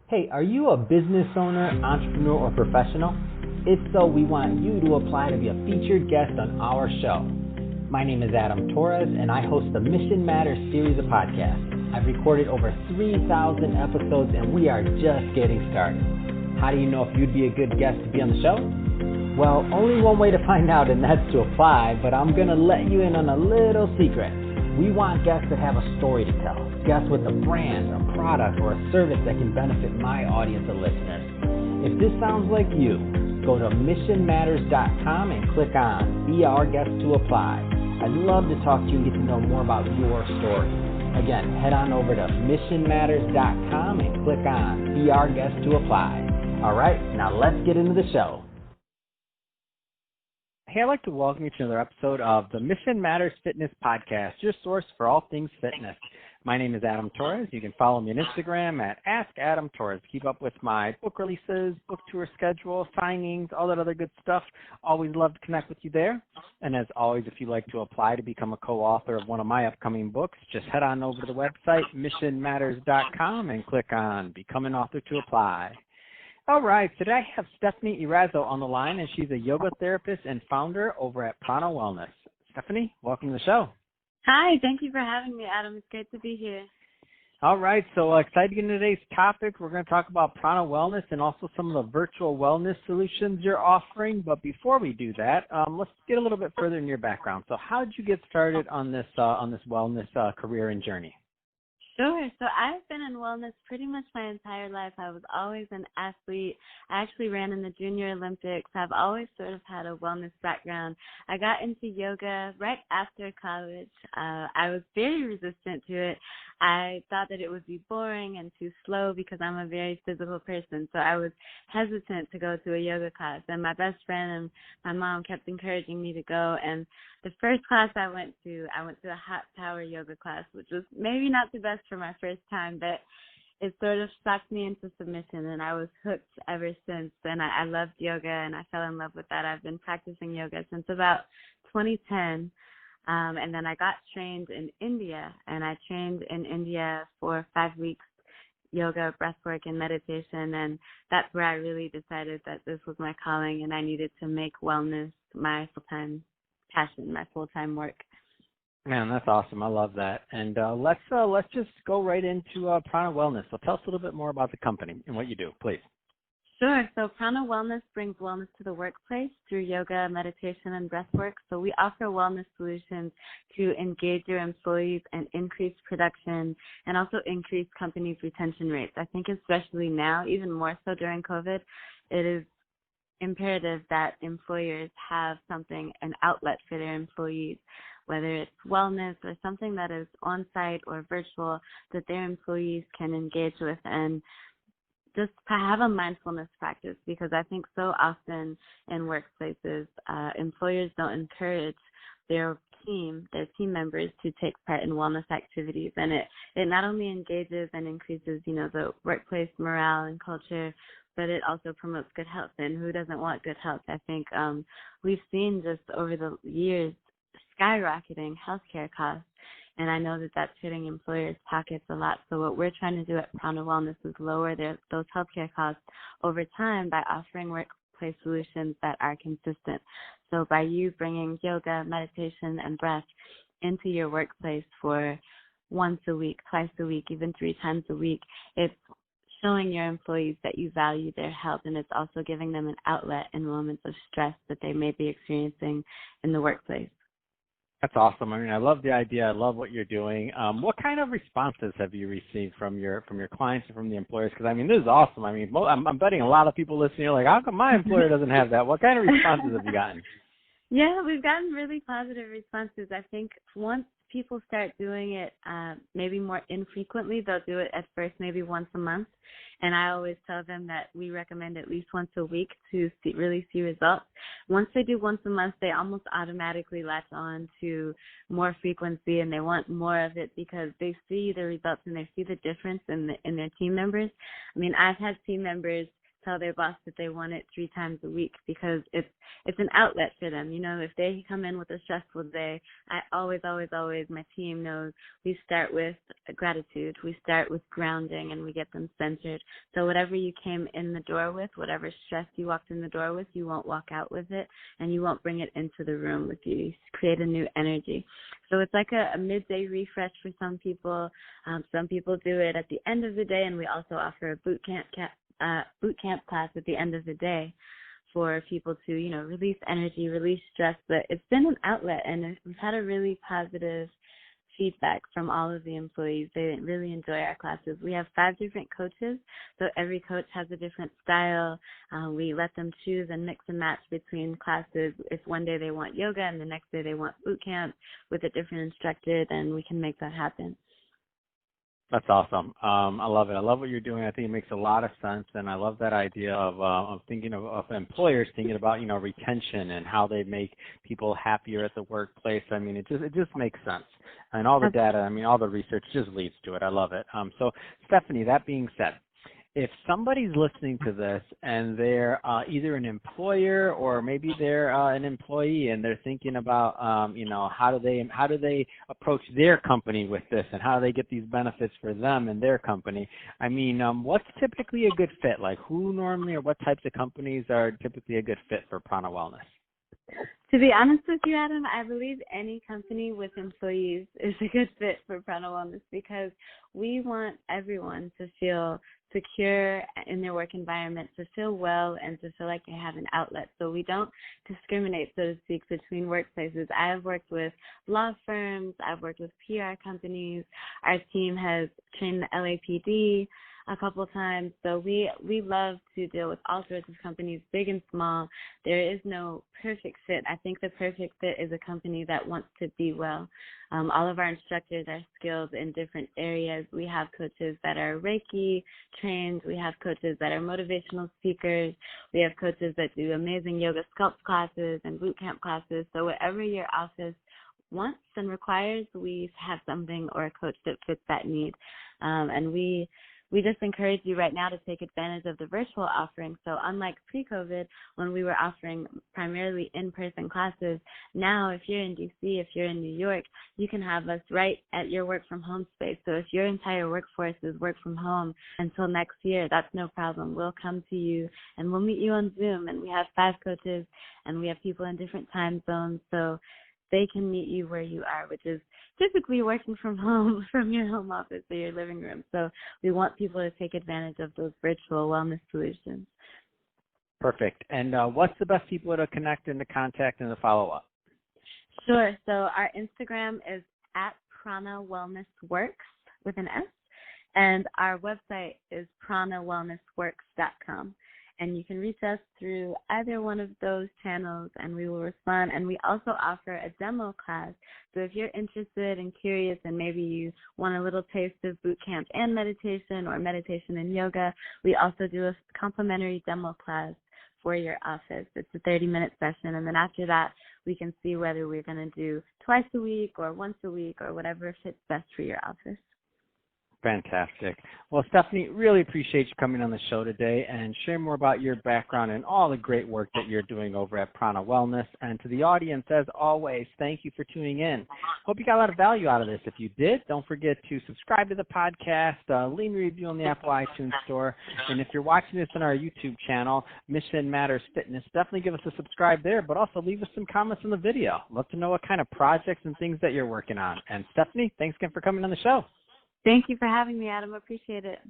Hey, are you a business owner, entrepreneur, or professional? If so, we want you to apply to be a featured guest on our show. My name is Adam Torres, and I host the Mission Matters series of podcasts. I've recorded over 3,000 episodes, and we are just getting started. How do you know if you'd be a good guest to be on the show? Well, only one way to find out, and that's to apply, but I'm going to let you in on a little secret. We want guests that have a story to tell, guests with a brand, a product, or a service that can benefit my audience of listeners. If this sounds like you, go to missionmatters.com and click on Be Our Guest to apply. I'd love to talk to you and get to know more about your story. Again, head on over to missionmatters.com and click on Be Our Guest to apply. All right, now let's get into the show. Hey, I'd like to welcome you to another episode of the Mission Matters Fitness Podcast, your source for all things fitness. My name is Adam Torres. You can follow me on Instagram at AskAdamTorres. Keep up with my book releases, book tour schedule, signings, all that other good stuff. Always love to connect with you there. And as always, if you'd like to apply to become a co-author of one of my upcoming books, just head on over to the website, missionmatters.com, and click on Become an Author to apply. All right, today I have Stephanie Erazo on the line, and she's a yoga therapist and founder over at Prana Wellness. Stephanie, welcome to the show. Hi, thank you for having me, Adam. It's great to be here. All right, so excited to get into today's topic. We're going to talk about Prana Wellness and also some of the virtual wellness solutions you're offering. But before we do that, let's get a little bit further in your background. So how did you get started on this wellness career and journey? Sure. So I've been in wellness pretty much my entire life. I was always an athlete. I actually ran in the Junior Olympics. I've always sort of had a wellness background. I got into yoga right after college. I was very resistant to it. I thought that it would be boring and too slow because I'm a very physical person. So I was hesitant to go to a yoga class. And my best friend and my mom kept encouraging me to go. And the first class I went to a hot power yoga class, which was maybe not the best for my first time, but it sort of sucked me into submission, and I was hooked ever since. And I loved yoga, and I fell in love with that. I've been practicing yoga since about 2010, and then I got trained in India, and I trained in India for 5 weeks, yoga, breathwork, and meditation, and that's where I really decided that this was my calling, and I needed to make wellness my full-time passion, my full-time work. Man, that's awesome. I love that. And let's just go right into Prana Wellness. So tell us a little bit more about the company and what you do, please. Sure. So Prana Wellness brings wellness to the workplace through yoga, meditation, and breathwork. So we offer wellness solutions to engage your employees and increase production and also increase companies' retention rates. I think especially now, even more so during COVID, it is imperative that employers have an outlet for their employees, whether it's wellness or something that is on-site or virtual that their employees can engage with, and just to have a mindfulness practice, because I think so often in workplaces, employers don't encourage their team members to take part in wellness activities, and it not only engages and increases, the workplace morale and culture, but it also promotes good health. And who doesn't want good health? I think we've seen just over the years skyrocketing healthcare costs, and I know that that's hitting employers' pockets a lot. So what we're trying to do at Prana Wellness is lower those healthcare costs over time by offering workplace solutions that are consistent. So by you bringing yoga, meditation, and breath into your workplace for once a week, twice a week, even 3 times a week, it's showing your employees that you value their health, and it's also giving them an outlet in moments of stress that they may be experiencing in the workplace. That's awesome. I mean, I love the idea. I love what you're doing. What kind of responses have you received from your clients and from the employers? Because, I mean, this is awesome. I mean, I'm betting a lot of people listening are like, how come my employer doesn't have that? What kind of responses have you gotten? Yeah, we've gotten really positive responses. I think once people start doing it maybe more infrequently, they'll do it at first maybe once a month. And I always tell them that we recommend at least once a week to really see results. Once they do once a month, they almost automatically latch on to more frequency, and they want more of it because they see the results and they see the difference in their team members. I mean, I've had team members tell their boss that they want it 3 times a week, because it's an outlet for them. You know, if they come in with a stressful day, I always, my team knows we start with gratitude. We start with grounding, and we get them centered. So whatever you came in the door with, whatever stress you walked in the door with, you won't walk out with it, and you won't bring it into the room with you. You create a new energy. So it's like a midday refresh for some people. Some people do it at the end of the day, and we also offer a boot camp class at the end of the day for people to, you know, release energy, release stress. But it's been an outlet, and we've had a really positive feedback from all of the employees. They really enjoy our classes. We have 5 different coaches, so every coach has a different style. We let them choose and mix and match between classes. If one day they want yoga and the next day they want boot camp with a different instructor, then we can make that happen. That's awesome. I love it. I love what you're doing. I think it makes a lot of sense, and I love that idea of thinking of employers thinking about, you know, retention and how they make people happier at the workplace. I mean, it just makes sense, and all the data, I mean, all the research just leads to it. I love it. So, Stephanie, that being said, if somebody's listening to this and they're either an employer or maybe they're an employee and they're thinking about, you know, how do they approach their company with this, and how do they get these benefits for them and their company? I mean, what's typically a good fit? Like, who normally or what types of companies are typically a good fit for Prana Wellness? To be honest with you, Adam, I believe any company with employees is a good fit for Prana Wellness, because we want everyone to feel secure in their work environment, to feel well, and to feel like they have an outlet. So we don't discriminate, so to speak, between workplaces. I have worked with law firms. I've worked with PR companies. Our team has trained the LAPD a couple of times. So we love to deal with all sorts of companies, big and small. There is no perfect fit. I think the perfect fit is a company that wants to be well. All of our instructors are skilled in different areas. We have coaches that are Reiki trained. We have coaches that are motivational speakers. We have coaches that do amazing yoga sculpt classes and boot camp classes. So whatever your office wants and requires, we have something or a coach that fits that need. And we just encourage you right now to take advantage of the virtual offering. So unlike pre-COVID, when we were offering primarily in-person classes, now if you're in D.C., if you're in New York, you can have us right at your work-from-home space. So if your entire workforce is work from home until next year, that's no problem. We'll come to you, and we'll meet you on Zoom. And we have 5 coaches, and we have people in different time zones. So they can meet you where you are, which is typically working from home, from your home office or your living room. So we want people to take advantage of those virtual wellness solutions. Perfect. And what's the best people to connect and to contact and to follow up? Sure. So our Instagram is at Prana Wellness Works with an S, and our website is pranawellnessworks.com. And you can reach us through either one of those channels, and we will respond. And we also offer a demo class. So if you're interested and curious, and maybe you want a little taste of boot camp and meditation, or meditation and yoga, we also do a complimentary demo class for your office. It's a 30-minute session. And then after that, we can see whether we're going to do twice a week or once a week or whatever fits best for your office. Fantastic. Well, Stephanie, really appreciate you coming on the show today and sharing more about your background and all the great work that you're doing over at Prana Wellness. And to the audience, as always, thank you for tuning in. Hope you got a lot of value out of this. If you did, don't forget to subscribe to the podcast, leave me a review on the Apple iTunes Store. And if you're watching this on our YouTube channel, Mission Matters Fitness, definitely give us a subscribe there, but also leave us some comments on the video. Love to know what kind of projects and things that you're working on. And Stephanie, thanks again for coming on the show. Thank you for having me, Adam. Appreciate it.